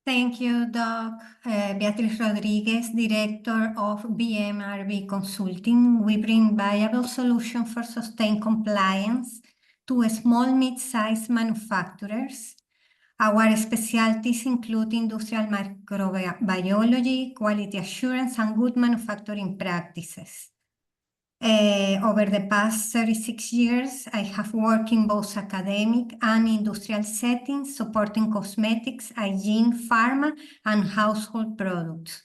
Thank you, Doc. Beatriz Rodriguez, Director of BMRB Consulting. We bring viable solutions for sustained compliance to small, mid-sized manufacturers. Our specialties include industrial microbiology, quality assurance, and good manufacturing practices. Over the past 36 years, I have worked in both academic and industrial settings, supporting cosmetics, hygiene, pharma, and household products.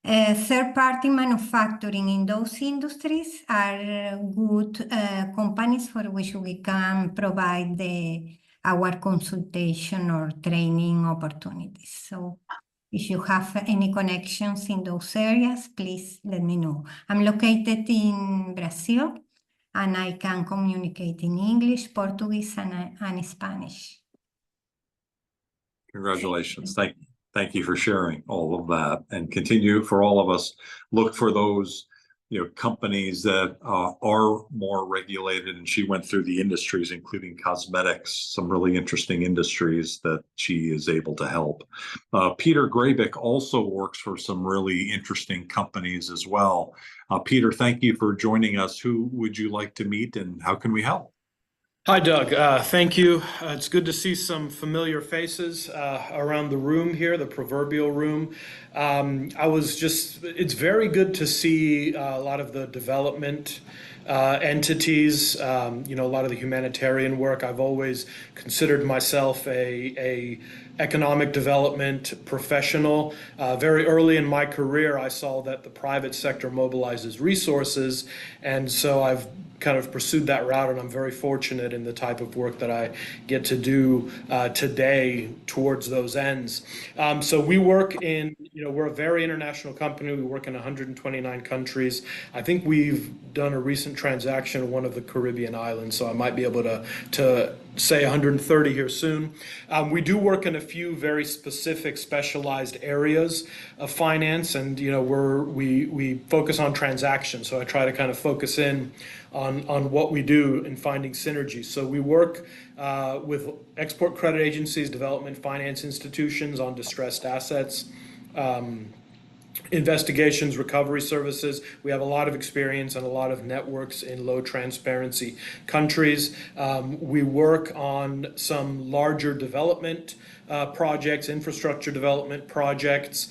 Third-party manufacturing in those industries are good companies for which we can provide our consultation or training opportunities. So if you have any connections in those areas, please let me know. I'm located in Brazil, and I can communicate in English, Portuguese, and Spanish. Congratulations. Thank you for sharing all of that, and continue for all of us. Look for those, companies that are more regulated. And she went through the industries, including cosmetics, some really interesting industries that she is able to help. Peter Grabick also works for some really interesting companies as well. Peter, thank you for joining us. Who would you like to meet, and how can we help? Hi, Doug. Thank you. It's good to see some familiar faces around the room here, the proverbial room. It's very good to see a lot of the development entities, a lot of the humanitarian work. I've always considered myself a economic development professional. Very early in my career, I saw that the private sector mobilizes resources, and so I've kind of pursued that route, and I'm very fortunate in the type of work that I get to do today towards those ends. So we work in, we're a very international company. We work in 129 countries. I think we've done a recent transaction in one of the Caribbean islands, so I might be able to say 130 here soon. We do work in a few very specific specialized areas of finance, and we focus on transactions. So I try to kind of focus in on what we do in finding synergies. So we work with export credit agencies, development finance institutions on distressed assets. investigations, recovery services. We have a lot of experience and a lot of networks in low transparency countries. We work on some larger development projects, infrastructure development projects.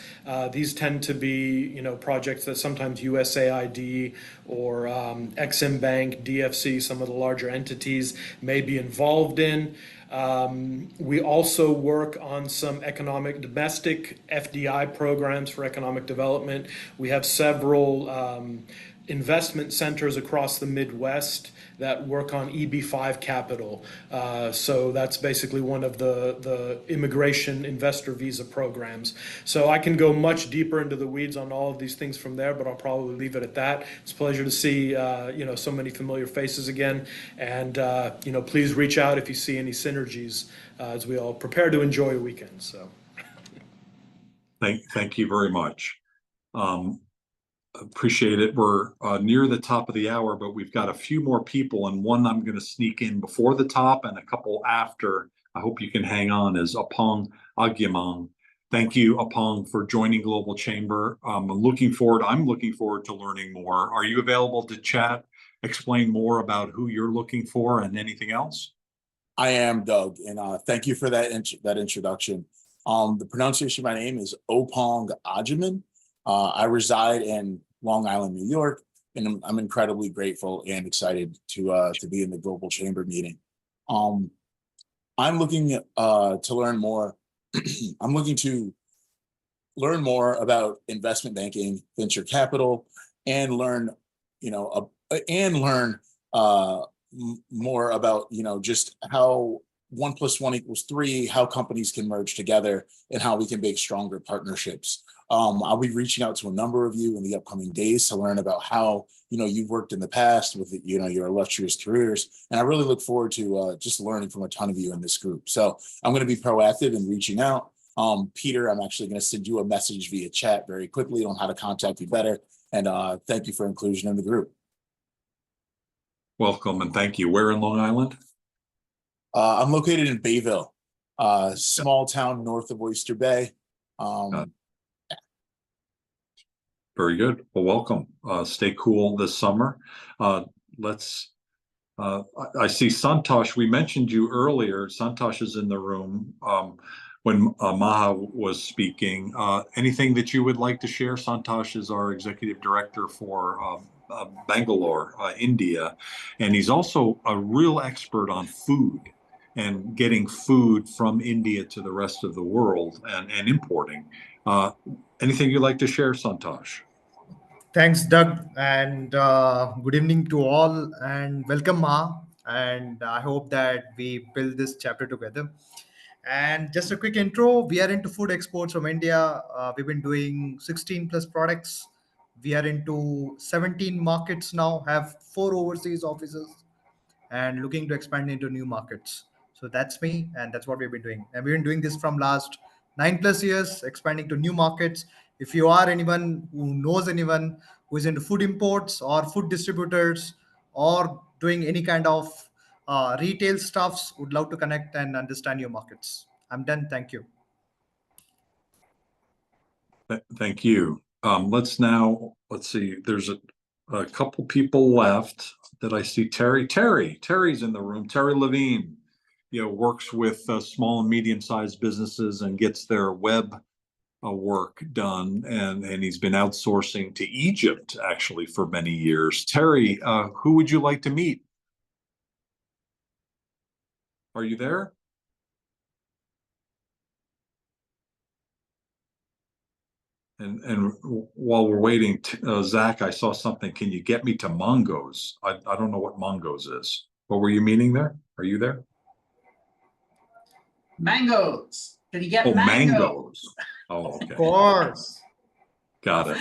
These tend to be, projects that sometimes USAID or Exim Bank, DFC, some of the larger entities may be involved in. We also work on some domestic FDI programs for economic development. We have several investment centers across the Midwest that work on EB5 capital. So that's basically one of the immigration investor visa programs. So I can go much deeper into the weeds on all of these things from there, but I'll probably leave it at that. It's a pleasure to see so many familiar faces again. And please reach out if you see any synergies as we all prepare to enjoy a weekend. So Thank you very much. Appreciate it. We're near the top of the hour, but we've got a few more people, and one I'm going to sneak in before the top and a couple after. I hope you can hang on, is Apong Agyamang. Thank you, Apong, for joining Global Chamber. I'm looking forward to learning more. Are you available to chat, explain more about who you're looking for and anything else? I am, Doug, and thank you for that introduction. The pronunciation of my name is Opong Ajaman. I reside in Long Island, New York, and I'm incredibly grateful and excited to be in the Global Chamber meeting. I'm looking to learn more. I'm looking to learn more about investment banking, venture capital, and learn more about just how 1 + 1 = 3, how companies can merge together, and how we can make stronger partnerships. I'll be reaching out to a number of you in the upcoming days to learn about how you've worked in the past with your illustrious careers, and I really look forward to just learning from a ton of you in this group. So I'm going to be proactive in reaching out. Peter, I'm actually going to send you a message via chat very quickly on how to contact you better, and thank you for inclusion in the group. Welcome and thank you. Where in Long Island? I'm located in Bayville, small town north of Oyster Bay. Very good. Well, welcome. Stay cool this summer. I see Santosh. We mentioned you earlier. Santosh is in the room when Maha was speaking. Anything that you would like to share? Santosh is our executive director for Bangalore, India, and he's also a real expert on food and getting food from India to the rest of the world and importing. Anything you'd like to share, Santosh? Thanks, Doug, and good evening to all, and welcome, Ma. And I hope that we build this chapter together. And just a quick intro, we are into food exports from India. We've been doing 16 plus products. We are into 17 markets now, have 4 overseas offices, and looking to expand into new markets. So that's me, and that's what we've been doing. And we've been doing this from last 9+ years, expanding to new markets. If you are anyone who knows anyone who is into food imports or food distributors or doing any kind of retail stuffs, would love to connect and understand your markets. I'm done. Thank you. Thank you. Let's see. There's a couple people left that I see. Terry's in the room. Terry Levine, works with small and medium-sized businesses and gets their web work done, and he's been outsourcing to Egypt actually for many years. Terry, who would you like to meet? Are you there? And while we're waiting, Zach, I saw something. Can you get me to Mongo's? I don't know what Mongo's is. What were you meaning there? Are you there? Mangoes. Can you get mangoes? Oh, okay. Of course. Got it.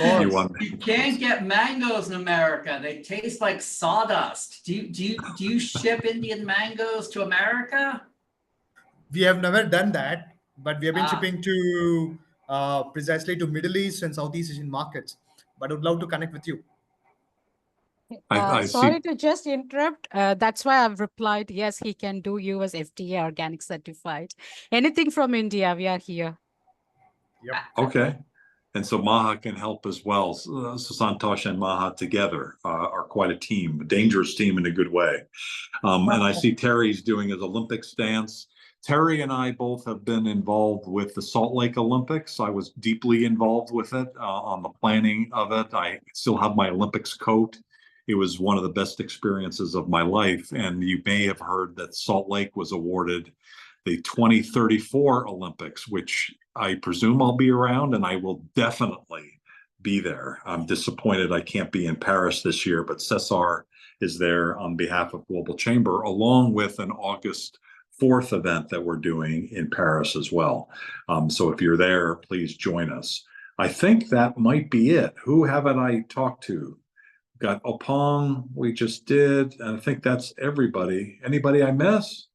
You can't get mangoes in America. They taste like sawdust. Do you ship Indian mangoes to America? We have never done that, but we have been shipping to precisely to Middle East and Southeast Asian markets. But I would love to connect with you. Sorry to just interrupt. That's why I've replied, yes, he can do US FDA organic certified. Anything from India, we are here. Yep. Okay. And so Maha can help as well. So Santosh and Maha together are quite a team, a dangerous team in a good way. And I see Terry's doing his Olympic stance. Terry and I both have been involved with the Salt Lake Olympics. I was deeply involved with it on the planning of it. I still have my Olympics coat. It was one of the best experiences of my life. And you may have heard that Salt Lake was awarded the 2034 Olympics, which I presume I'll be around, and I will definitely be there. I'm disappointed I can't be in Paris this year, but Cesar is there on behalf of Global Chamber, along with an August 4th event that we're doing in Paris as well. So if you're there, please join us. I think that might be it. Who haven't I talked to? Got Opong, we just did. And I think that's everybody. Anybody I miss?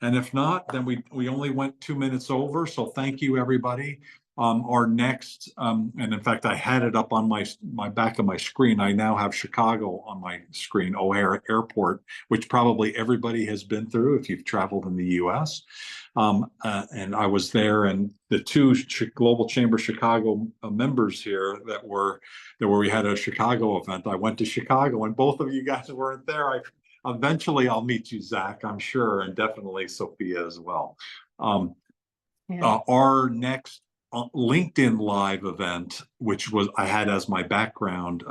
And if not, then we only went 2 minutes over. So thank you, everybody. Our next, and in fact, I had it up on my back of my screen. I now have Chicago on my screen, O'Hare Airport, which probably everybody has been through if you've traveled in the U.S. And I was there, and the two Global Chamber Chicago members here that were we had a Chicago event. I went to Chicago, and both of you guys weren't there. Eventually, I'll meet you, Zach, I'm sure, and definitely Sophia as well. Our next LinkedIn Live event, which was I had as my background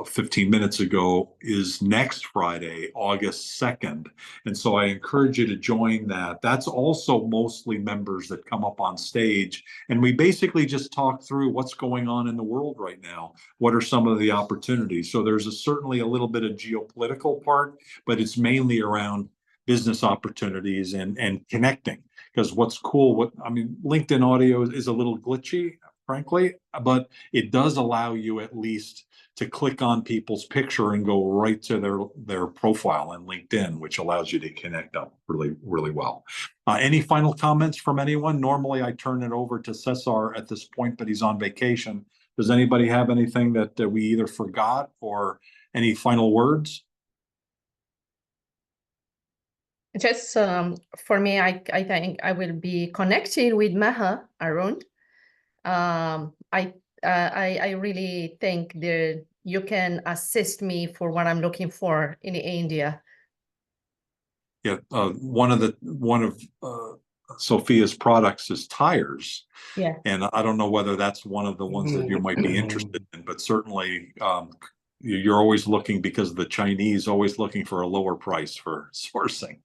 15 minutes ago, is next Friday, August 2nd. And so I encourage you to join that. That's also mostly members that come up on stage. And we basically just talk through what's going on in the world right now. What are some of the opportunities? So there's certainly a little bit of geopolitical part, but it's mainly around business opportunities and connecting. Because what's cool, LinkedIn audio is a little glitchy, frankly, but it does allow you at least to click on people's picture and go right to their profile on LinkedIn, which allows you to connect up really, really well. Any final comments from anyone? Normally, I turn it over to Cesar at this point, but he's on vacation. Does anybody have anything that we either forgot or any final words? Just for me, I think I will be connecting with Maha Arun. I really think that you can assist me for what I'm looking for in India. Yeah, one of Sophia's products is tires. Yeah. And I don't know whether that's one of the ones that you might be interested in, but certainly you're always looking, because the Chinese always looking for a lower price for sourcing.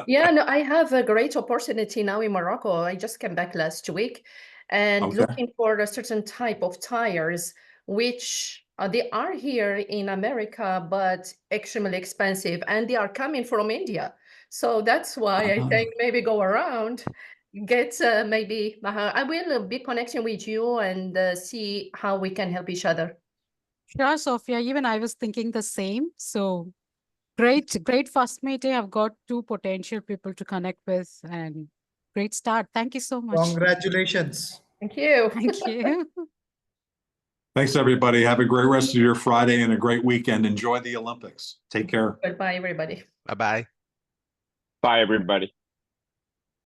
Yeah, no, I have a great opportunity now in Morocco. I just came back last week and looking for a certain type of tires, which they are here in America, but extremely expensive, and they are coming from India. So that's why I think maybe go around, get maybe, I will be connecting with you and see how we can help each other. Sure, Sophia. Even I was thinking the same. So great first meeting. I've got 2 potential people to connect with, and great start. Thank you so much. Congratulations. Thank you. Thank you. Thanks, everybody. Have a great rest of your Friday and a great weekend. Enjoy the Olympics. Take care. Goodbye, everybody. Bye-bye. Bye, everybody.